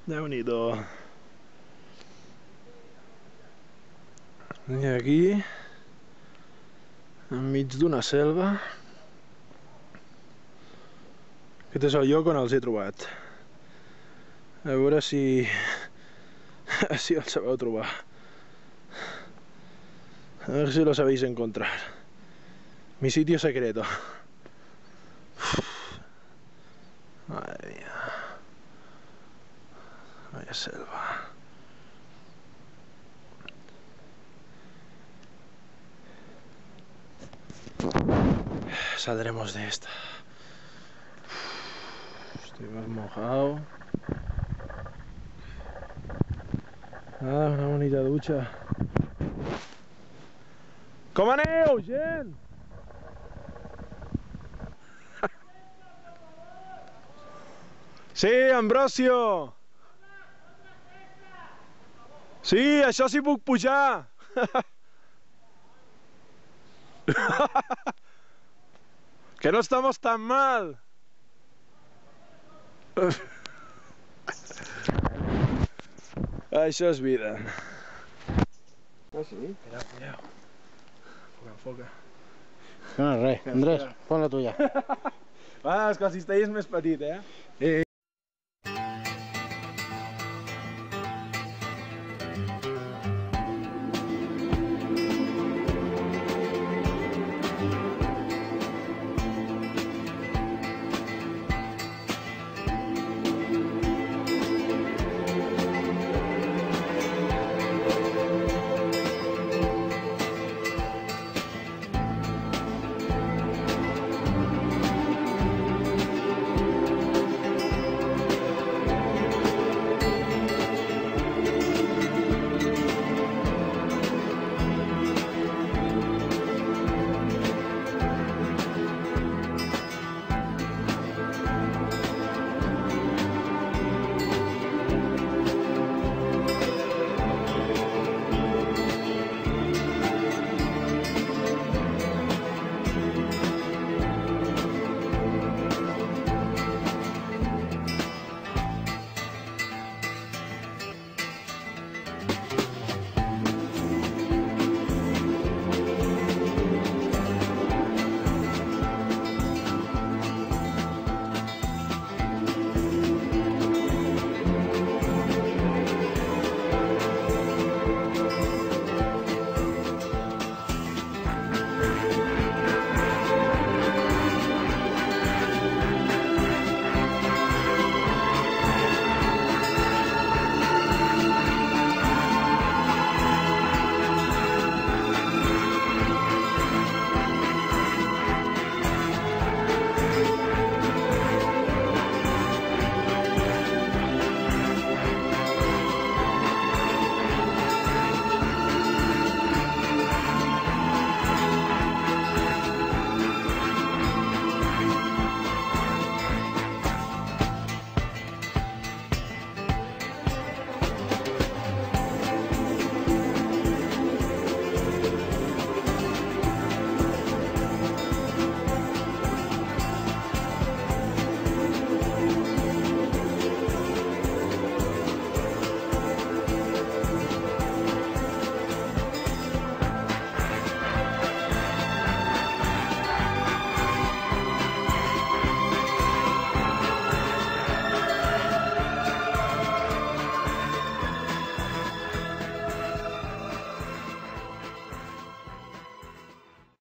Déu-n'hi-do. I aquí, enmig d'una selva, aquest és el lloc on els he trobat. A veure si el sabeu trobar. A ver si lo sabéis encontrar. Mi sitio secreto. Madre mía. Vaya selva. Saldremos de esta. Estoy más mojado. Ah, una bonita ducha. Com aneu, gent? Sí, Ambrosio! Sí, això sí puc pujar! Que no estamos tan mal! Això és vida. Ah, sí? Mireu. Enfoca. No, res. Andrés, pon la tuya. Va, és que el cistell és més petit, eh?